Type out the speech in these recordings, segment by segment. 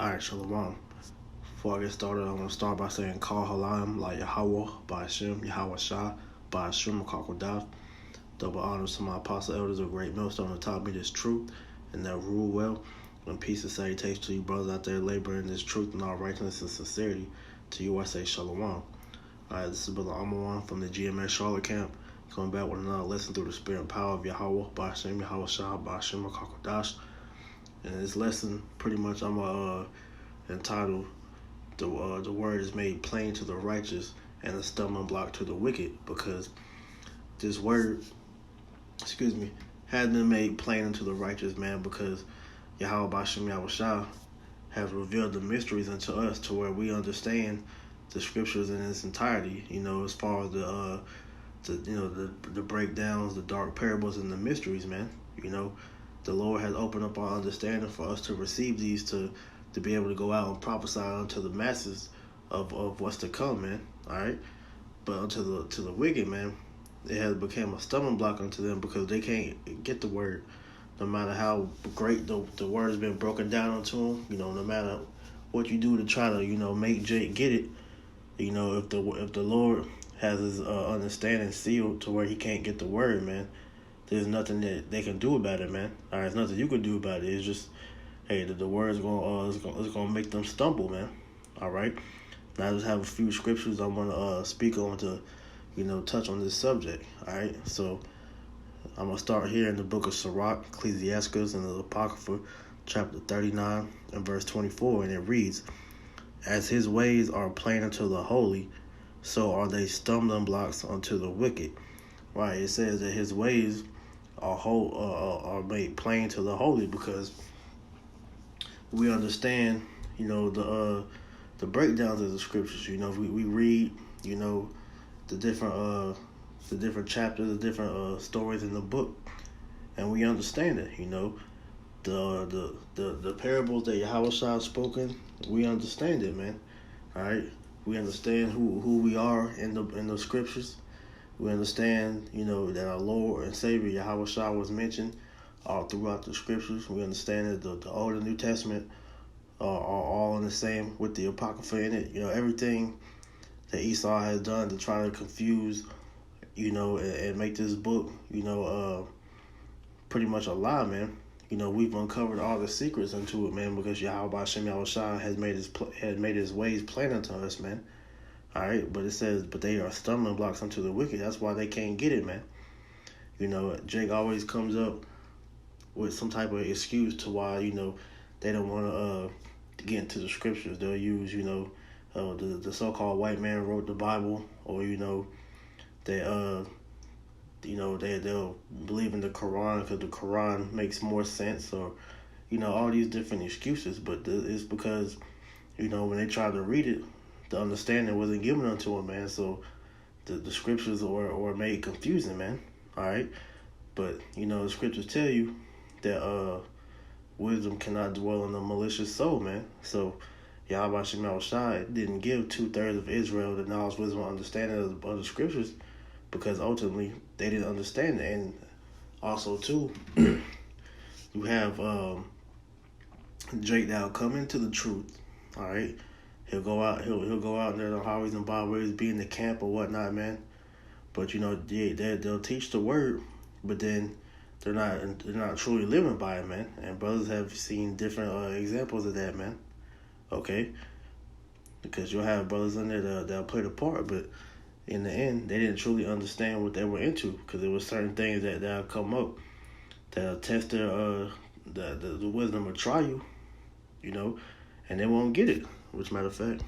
Alright, Shalom. Before I get started, I'm going to start by saying Call Halam, like Yahweh, by Hashem, Yahweh Shah, by Hashem, Kakodath. Double honors to my apostle elders of Great Millstone who taught me this truth and that rule well. And peace and salutation to you brothers out there laboring this truth and all righteousness and sincerity. To you I say Shalom. Alright, this is Brother Amawan from the GMS Charlotte camp, coming back with another lesson through the spirit and power of Yahweh, by Hashem, Yahweh Shah, by Hashem, Kakodath. And this lesson, pretty much, I'm entitled the word is made plain to the righteous and a stumbling block to the wicked, because this word, has been made plain unto the righteous, man, because Yahweh Bashem Yahweh Shah has revealed the mysteries unto us to where we understand the scriptures in its entirety, as far as the breakdowns, the dark parables, and the mysteries, man. The Lord has opened up our understanding for us to receive these, to be able to go out and prophesy unto the masses of what's to come, man. All right, but unto the wicked, man, it has become a stumbling block unto them because they can't get the word, no matter how great the word has been broken down unto them. No matter what you do to try to make Jake get it. If the Lord has his understanding sealed to where he can't get the word, man, there's nothing that they can do about it, man. All right, there's nothing you can do about it. It's just, hey, the word's gonna make them stumble, man. All right. Now I just have a few scriptures I want to speak on to, touch on this subject. All right. So I'm gonna start here in the book of Sirach, Ecclesiastes, and the Apocrypha, chapter 39 and verse 24, and it reads, "As his ways are plain unto the holy, so are they stumbling blocks unto the wicked." Right. It says that his ways are made plain to the holy, because we understand, the breakdowns of the scriptures. We read, the different chapters, the different stories in the book, and we understand it. The parables that Yahweh Shah has spoken, we understand it, man. All right, we understand who we are in the scriptures. We understand, that our Lord and Savior Yahweh Shah was mentioned all throughout the scriptures. We understand that the Old and New Testament are all in the same with the Apocrypha in it. Everything that Esau has done to try to confuse, and make this book, pretty much a lie, man. We've uncovered all the secrets into it, man, because Yahweh Hashem Yahweh Shah has made his ways plain unto us, man. All right, but it says, but they are stumbling blocks unto the wicked. That's why they can't get it, man. Jake always comes up with some type of excuse to why, they don't want to get into the scriptures. They'll use, the so-called white man wrote the Bible, or, they'll believe in the Quran because the Quran makes more sense, or, all these different excuses. But it's because, when they try to read it, the understanding wasn't given unto them, man. So the scriptures were made confusing, man. All right, but the scriptures tell you that wisdom cannot dwell in a malicious soul, man. So Yahweh Shema Shai didn't give 2/3 of Israel the knowledge, wisdom, and understanding of the scriptures, because ultimately they didn't understand it. And also too, you have Jake that'll come into the truth. All right. He'll go out there on the highways and byways, be in the camp or whatnot, man. But they'll teach the word, but then they're not truly living by it, man. And brothers have seen different examples of that, man. Okay, because you'll have brothers in there that'll play the part, but in the end, they didn't truly understand what they were into, because there were certain things that'll come up that'll test their the wisdom will try you, and they won't get it. Which, matter of fact,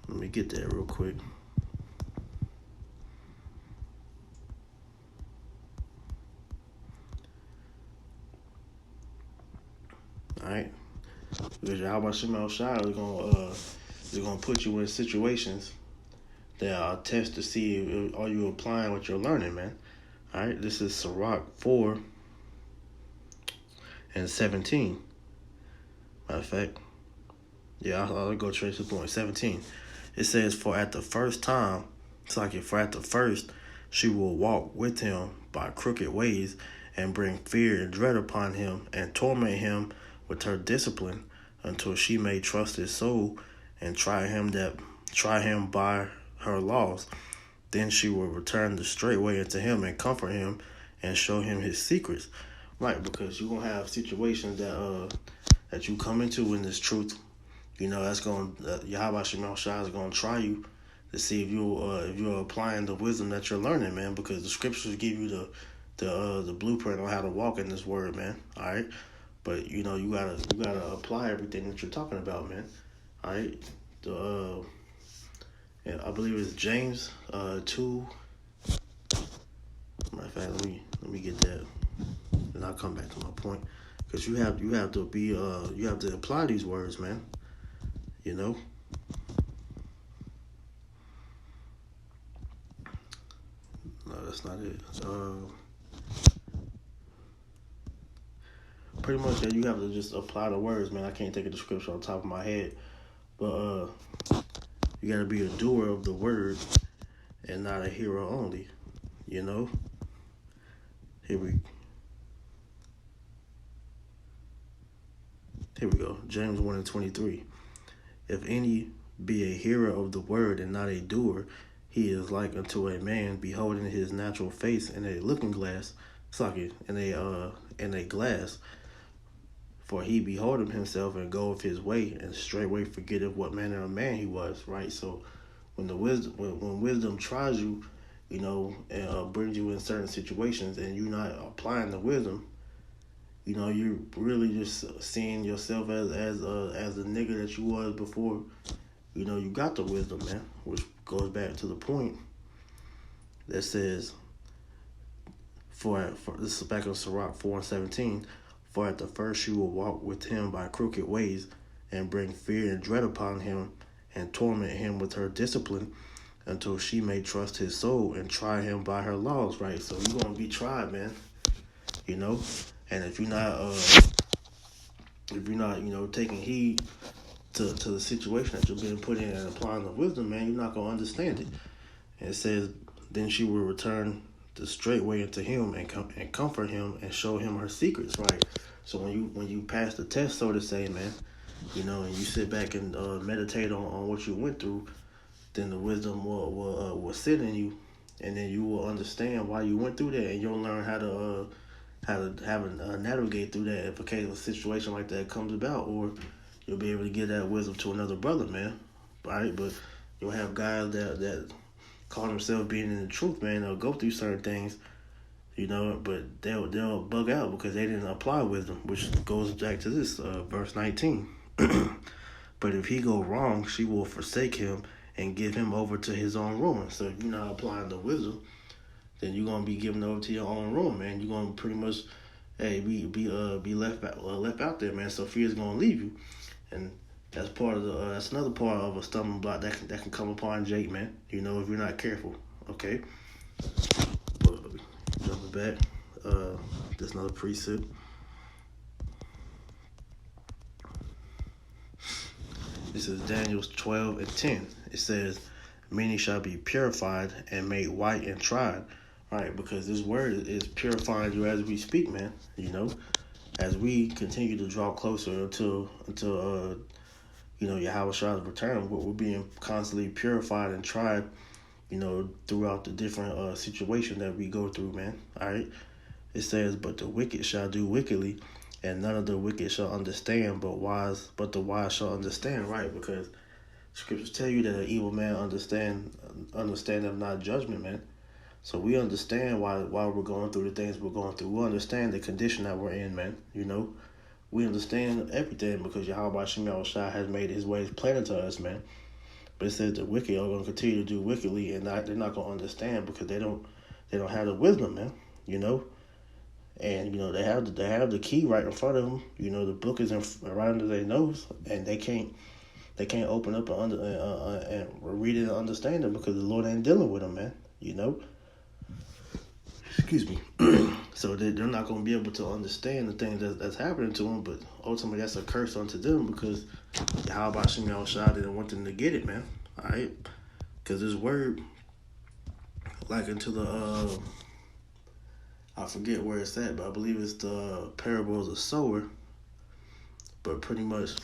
let me get that real quick. All right, because Yahweh Shema Shai is gonna put you in situations that are test to see if are you applying what you're learning, man. All right, this is Sirach 4 and 17. Matter of fact. Yeah, I'll go straight to the point. 17. It says, for at the first, she will walk with him by crooked ways, and bring fear and dread upon him, and torment him with her discipline until she may trust his soul and try him by her laws. Then she will return the straight way into him and comfort him and show him his secrets. Right, because you're gonna have situations that you come into in this truth. You know, that's going Yahweh Shemel Shai is gonna try you to see if you're applying the wisdom that you're learning, man, because the scriptures give you the blueprint on how to walk in this word, man. All right. But you know, you gotta apply everything that you're talking about, man. All right. Yeah, I believe it's James 2. Matter of fact, let me get that, and I'll come back to my point. Because you have to be you have to apply these words, man. You know. No, that's not it. Pretty much, yeah, you have to just apply the words, man. I can't think of the scripture on top of my head, but you got to be a doer of the word and not a hearer only. You know. Here we go. James 1:23. If any be a hearer of the word and not a doer, he is like unto a man beholding his natural face in a looking glass, in a glass. For he beholdeth himself and goeth his way, and straightway forgetteth what manner of man he was. Right. So when when wisdom tries you, you know, and brings you in certain situations, and you're not applying the wisdom, you know, you're really just seeing yourself as the nigga that you was before, you know, you got the wisdom, man. Which goes back to the point that says, for this is back in Sirach 4:17, for at the first you will walk with him by crooked ways, and bring fear and dread upon him, and torment him with her discipline, until she may trust his soul and try him by her laws. Right. So you're gonna be tried, man. You know. And if you're not, you know, taking heed to the situation that you're being put in and applying the wisdom, man, you're not gonna understand it. And it says, then she will return the straight way into him and comfort him and show him her secrets, right? So when you pass the test, so to say, man, you know, and you sit back and meditate on what you went through, then the wisdom will sit in you, and then you will understand why you went through that, and you'll learn how to navigate through that if a situation like that comes about, or you'll be able to give that wisdom to another brother, man. Right? But you'll have guys that call themselves being in the truth, man. They'll go through certain things, you know, but they'll bug out because they didn't apply wisdom, which goes back to this verse 19. But if he go wrong, she will forsake him and give him over to his own ruin. So if you're not applying the wisdom, then you're gonna be given over to your own ruin, man. You're gonna pretty much, be left out there, man. So fear is gonna leave you, and that's another part of a stumbling block that can come upon Jake, man. You know, if you're not careful, okay. But jumping back, there's another precept. This is Daniel 12:10. It says, many shall be purified and made white and tried. Right, because this word is purifying you as we speak, man. You know, as we continue to draw closer until you know, Yahweh Shai's return, we're being constantly purified and tried, you know, throughout the different situations that we go through, man. All right. It says, but the wicked shall do wickedly, and none of the wicked shall understand, but the wise shall understand. Right, because scriptures tell you that an evil man understand of not judgment, man. So we understand why we're going through the things we're going through. We understand the condition that we're in, man. You know, we understand everything because Yahweh Shemel Shai has made his ways plain to us, man. But it says the wicked are going to continue to do wickedly, and they're not going to understand because they don't have the wisdom, man. You know, and you know they have the key right in front of them. You know, the book is right under their nose, and they can't open up and read it and understand it because the Lord ain't dealing with them, man. You know. Excuse me. So they're not going to be able to understand the things that's happening to them, but ultimately that's a curse unto them because Yahweh Shemel Shai didn't want them to get it, man. All right? Because this word, like into the, I forget where it's at, but I believe it's the parable of the sower. but pretty much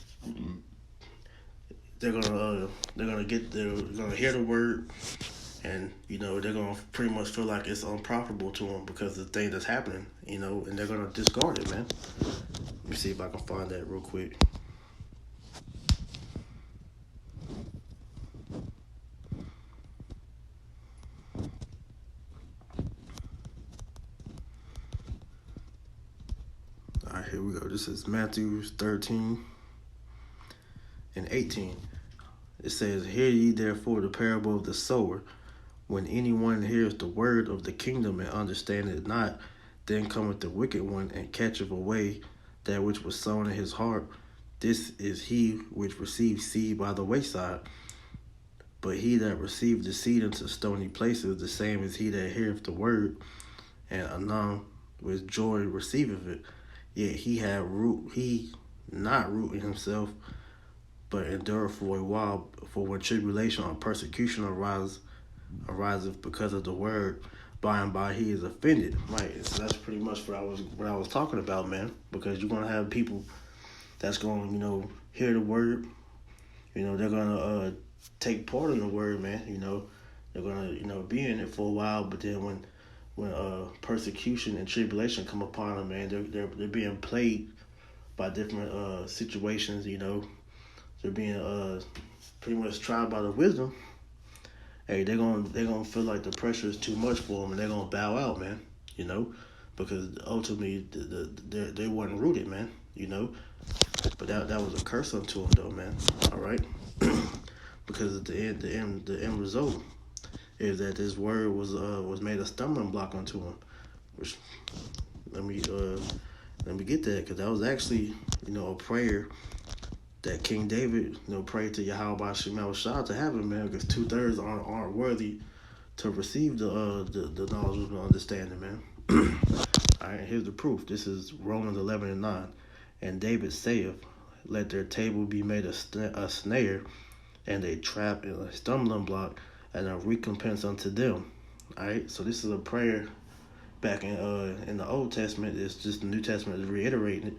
they're gonna hear the word, and they're gonna pretty much feel like it's unprofitable to them because of the thing that's happening, and they're gonna discard it, man. Let me see if I can find that real quick. All right, here we go. This is Matthew 13 and 18. It says, "Hear ye therefore the parable of the sower. When anyone hears the word of the kingdom and understandeth it not, then cometh the wicked one and catcheth away that which was sown in his heart. This is he which received seed by the wayside. But he that received the seed into stony places, the same is he that heareth the word, and anon with joy receiveth it. Yet he not root in himself, but endure for a while. For when tribulation or persecution ariseth because of the word, by and by he is offended." Right. So that's pretty much what I was talking about, man. Because you're gonna have people that's gonna hear the word. They're gonna take part in the word, man. They're gonna be in it for a while, but then when persecution and tribulation come upon them, man, they're being plagued by different situations. They're being pretty much tried by the wisdom. Hey, they're gonna feel like the pressure is too much for them, and they're gonna bow out, man. Because ultimately they weren't rooted, man. But that was a curse unto them, though, man. All right, because at the end result is that this word was made a stumbling block unto them. Which let me get that, because that was actually a prayer that King David prayed to Yahweh Shemel Shah to have him, man, because 2/3 aren't worthy to receive the knowledge of the understanding, man. All right, here's the proof. This is Romans 11:9. "And David saith, Let their table be made a snare, and a trap and a stumbling block, and a recompense unto them." All right, so this is a prayer back in the Old Testament. It's just the New Testament is reiterating it,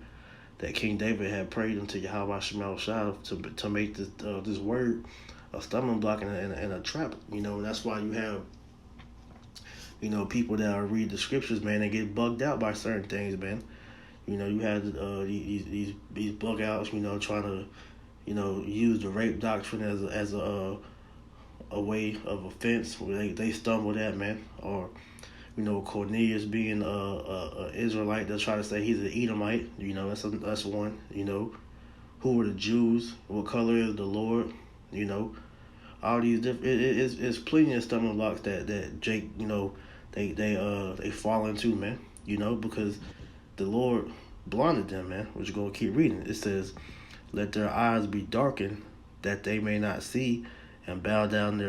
that King David had prayed unto Yahweh Shemel Shah to make this word a stumbling block and a trap. And that's why you have people that read the scriptures, man, they get bugged out by certain things, man. You had these bug outs, trying to use the rape doctrine as a way of offense where they stumbled at, man. Or Cornelius being a Israelite, they'll try to say he's an Edomite. That's one. Who are the Jews? What color is the Lord? All these different. It's plenty of stumbling blocks that Jake they fall into, man. Because the Lord blinded them, man. We're just gonna keep reading. It says, "Let their eyes be darkened, that they may not see, and bow down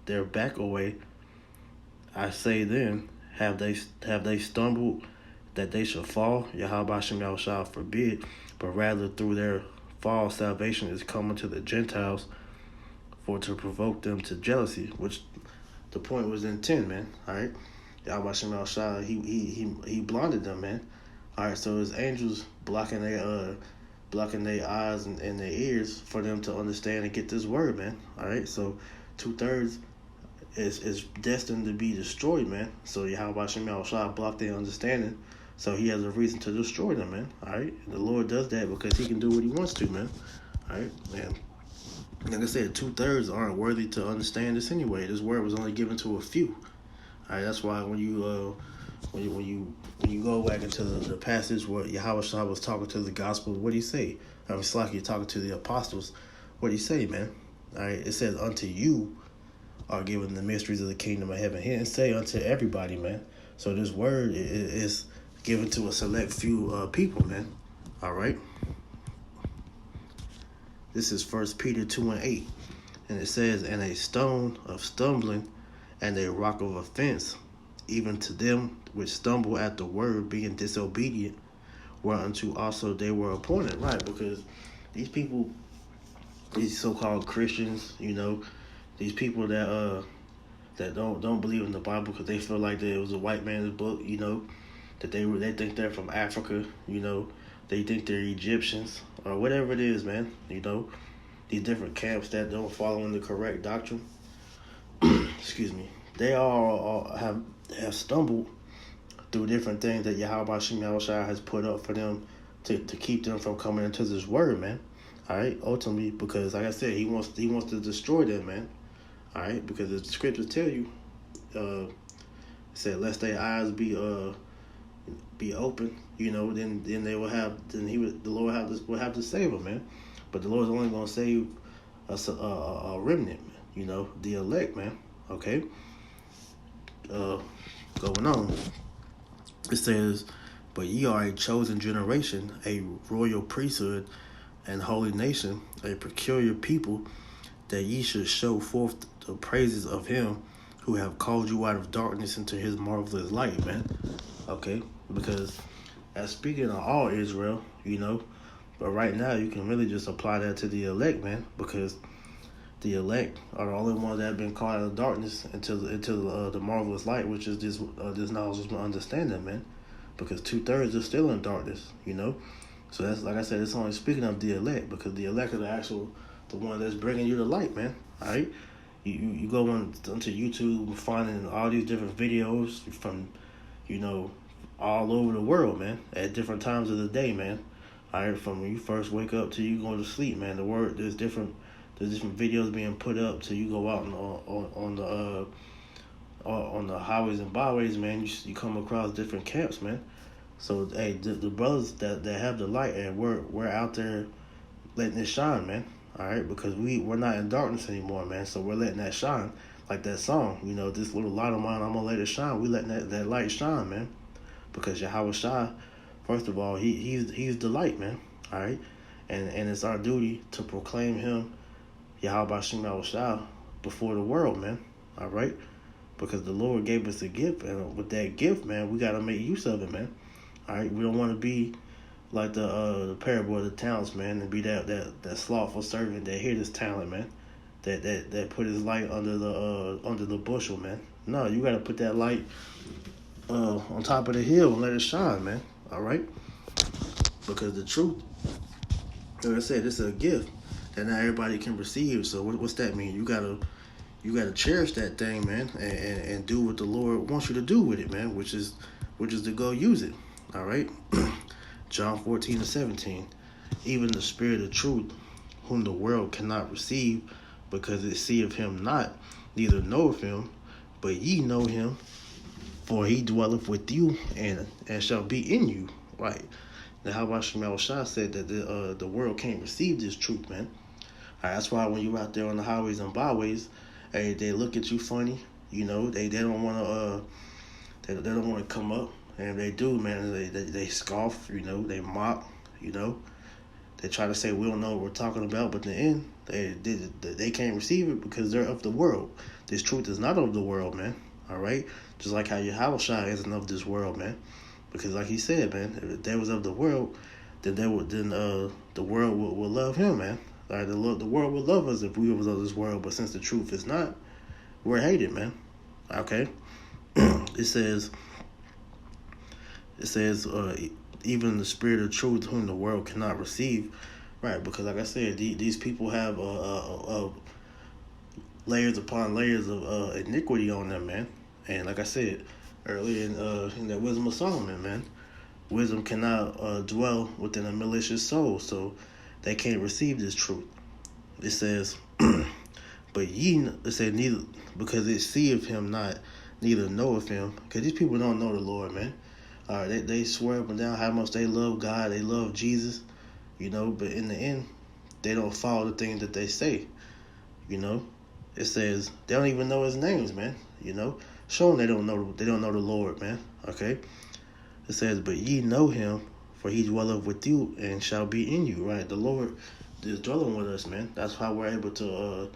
their back away. I say then, have they stumbled that they shall fall? Yahweh Shem shall forbid, but rather through their fall salvation is coming to the Gentiles, for to provoke them to jealousy." Which the point was in 10, man. All right, Yahweh Shem shall he blinded them, man. All right, so his angels blocking their eyes and their ears for them to understand and get this word, man. All right, so 2/3 is destined to be destroyed, man. So Yahweh Shem Shah blocked their understanding, so he has a reason to destroy them, man. All right, the Lord does that because he can do what he wants to, man. All right, man. Like I said, 2/3 aren't worthy to understand this anyway. This word was only given to a few. All right, that's why when you go back into the passage where Yahweh Shah was talking to the gospel, what did he say? It's like you're talking to the apostles. What did he say, man? All right, it says, "Unto you are given the mysteries of the kingdom of heaven." He didn't say unto everybody, man. So this word is given to a select few people, man. All right. This is 1 Peter 2:8. And it says, "And a stone of stumbling and a rock of offense, even to them which stumble at the word, being disobedient, whereunto also they were appointed." Right, because these people, these so-called Christians, these people that don't believe in the Bible because they feel like that it was a white man's book, that they think they're from Africa, They think they're Egyptians or whatever it is, man. These different camps that don't follow in the correct doctrine. Excuse me. They all have stumbled through different things that Yahweh Shem Yahushua has put up for them to keep them from coming into this word, man. All right, ultimately, because like I said, he wants to destroy them, man. All right, because the scriptures tell you, it said, lest their eyes be open, then they will have, the Lord will have to save them, man. But the Lord's only gonna save a remnant, the elect, man. Okay. Going on. It says, but ye are a chosen generation, a royal priesthood, and holy nation, a peculiar people, that ye should show forth the praises of him who have called you out of darkness into his marvelous light, man. Okay? Because as speaking of all Israel, but right now you can really just apply that to the elect, man, because the elect are the only ones that have been called out of darkness into the marvelous light, which is this knowledge and understanding, man. Because 2/3 are still in darkness, So that's, like I said, it's only speaking of the elect, because the elect are the one that's bringing you the light, man. All right, you go onto YouTube finding all these different videos from, all over the world, man, at different times of the day, man. All right, from when you first wake up till you go to sleep, man. There's different videos being put up till you go out on the highways and byways, man. You come across different camps, man. So hey, the brothers that have the light, and we're out there letting it shine, man. All right, because we're not in darkness anymore, man. So we're letting that shine, like that song. This little light of mine, I'm gonna let it shine. We letting that light shine, man. Because Yahweh Shai, first of all, he's the light, man. All right, and it's our duty to proclaim him, Yahweh Shem Yahushua, before the world, man. All right, because the Lord gave us a gift, and with that gift, man, we gotta make use of it, man. All right, we don't want to be like the parable of the talents, man, and be that slothful servant that hid his talent, man, that put his light under the bushel, man. No, you gotta put that light on top of the hill and let it shine, man. All right, because the truth, like I said, it's a gift that not everybody can receive. So what's that mean? You gotta cherish that thing, man, and do what the Lord wants you to do with it, man, which is to go use it. All right. John 14:17. Even the spirit of truth, whom the world cannot receive, because it seeth him not, neither knoweth him, but ye know him, for he dwelleth with you and shall be in you. Right. Now, how about Shem Yahushua said that the world can't receive this truth, man. All right, that's why when you're out there on the highways and byways, hey, they look at you funny. They don't want to they don't want to come up. And if they do, man, they scoff, they mock, They try to say we don't know what we're talking about, but in the end, they can't receive it because they're of the world. This truth is not of the world, man. All right? Just like how Yahushua isn't of this world, man. Because like he said, man, if they was of the world, then the world will love him, man. Like the world would love us if we was of this world, but since the truth is not, we're hated, man. Okay? It says, even the spirit of truth whom the world cannot receive. Right, because like I said, these people have layers upon layers of iniquity on them, man. And like I said earlier in that Wisdom of Solomon, man, wisdom cannot dwell within a malicious soul, so they can't receive this truth. It says, but it said neither, because it seeth him not, neither knoweth him. Because these people don't know the Lord, man. They swear up and down how much they love God, they love Jesus, but in the end, they don't follow the things that they say, It says they don't even know his names, man, Show them they don't know the Lord, man, okay? It says, but ye know him, for he dwelleth with you and shall be in you, right? The Lord is dwelling with us, man. That's how we're able to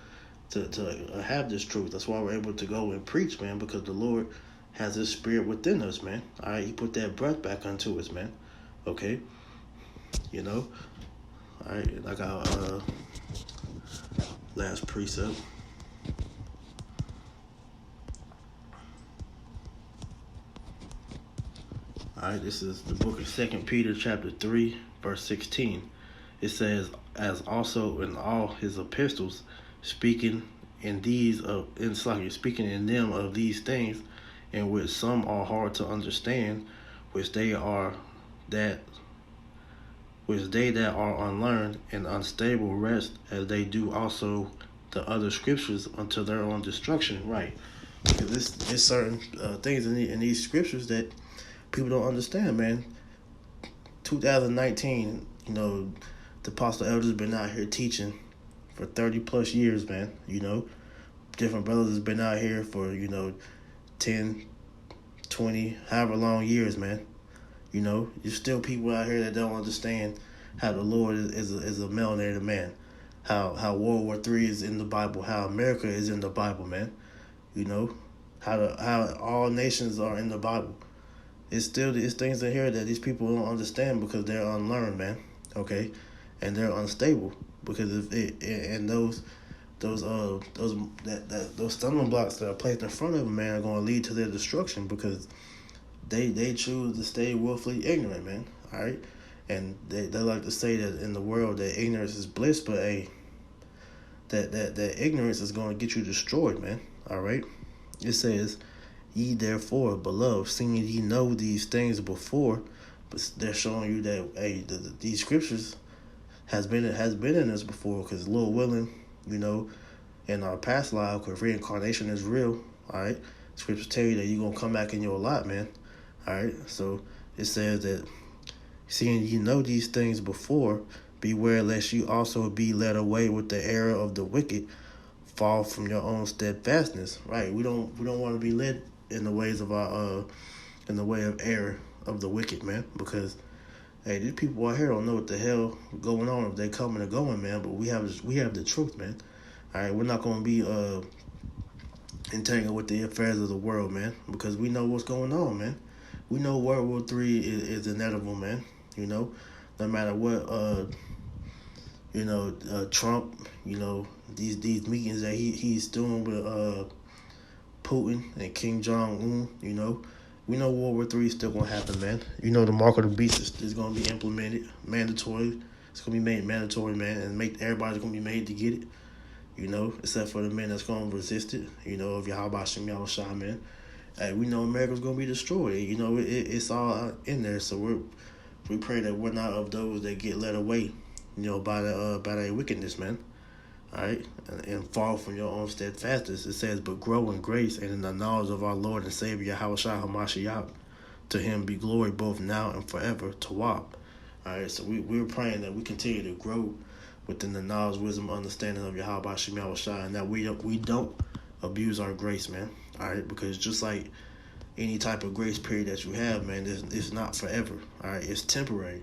have this truth. That's why we're able to go and preach, man, because the Lord has his spirit within us, man. All right, he put that breath back unto us, man. Okay, all right, like our last precept. All right, this is the book of 2 Peter chapter 3, verse 16. It says, as also in all his epistles, speaking speaking in them of these things, in which some are hard to understand, which they that are unlearned and unstable rest, as they do also the other scriptures unto their own destruction. Right? Because there's certain things in these scriptures that people don't understand, man. 2019, the apostle elders been out here teaching for 30 plus years, man. Different brothers has been out here for 10, 20, however long years, man. There's still people out here that don't understand how the Lord is a melanated man, how World War III is in the Bible, how America is in the Bible, man. How all nations are in the Bible. It's things in here that these people don't understand because they're unlearned, man. Okay, and they're unstable because those stumbling blocks that are placed in front of them, man, are going to lead to their destruction because they choose to stay willfully ignorant, man. All right, and they like to say that in the world that ignorance is bliss, but that ignorance is going to get you destroyed, man. All right, it says, ye therefore, beloved, seeing ye know these things before, but they're showing you that these scriptures has been in us before, because Lord willing, in our past life, because reincarnation is real. All right, scriptures tell you that you're gonna come back in your lot, man. All right, so it says that seeing you know these things before, beware lest you also be led away with the error of the wicked, fall from your own steadfastness. Right, we don't want to be led in the ways of in the way of error of the wicked, man, because these people out here don't know what the hell going on if they coming or going, man. But we have the truth, man. All right, we're not gonna be entangled with the affairs of the world, man, because we know what's going on, man. We know World War III is inevitable, man. No matter what, Trump, these meetings that he's doing with Putin and Kim Jong-un, we know World War III is still going to happen, man. The mark of the beast is going to be implemented, mandatory. It's going to be made mandatory, man, and everybody's going to be made to get it, except for the men that's going to resist it, of Yahweh Shem Yahushua, man. Hey, we know America's going to be destroyed. It's all in there, so we pray that we're not of those that get led away, by their wickedness, man. All right, and fall from your own steadfastness. It says, but grow in grace and in the knowledge of our Lord and Savior Yahushua HaMashiach. To him be glory both now and forever. Tawab. All right, so we're praying that we continue to grow within the knowledge, wisdom, understanding of Yahweh Shem Yahushua, and that we don't abuse our grace, man. All right, because just like any type of grace period that you have, man, it's not forever. All right, it's temporary.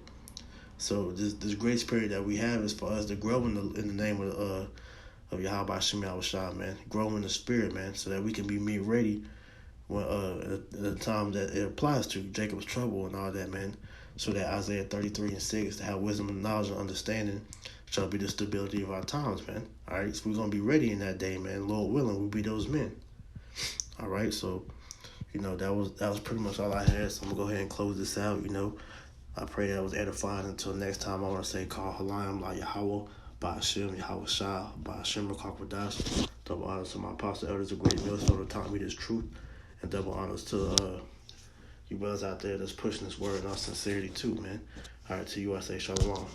So this grace period that we have is for us to grow in the name of Yahweh Shem Yahushua, man. Grow in the spirit, man, so that we can be made ready when at the time that it applies to Jacob's trouble and all that, man. So that Isaiah 33:6, to have wisdom and knowledge and understanding shall be the stability of our times, man. All right, so we're gonna be ready in that day, man. Lord willing, we'll be those men. All right, so that was pretty much all I had. So I'm gonna go ahead and close this out. I pray that was edifying. Until next time, I want to say, Call Halayim La Yahweh, Ba'ashem, Yahweh Shah, Ba'ashem Rakakwadash. Double honors to my apostle elders, a great millstone, who taught me this truth. And double honors to you brothers out there that's pushing this word in all sincerity too, man. All right, to you I say shalom.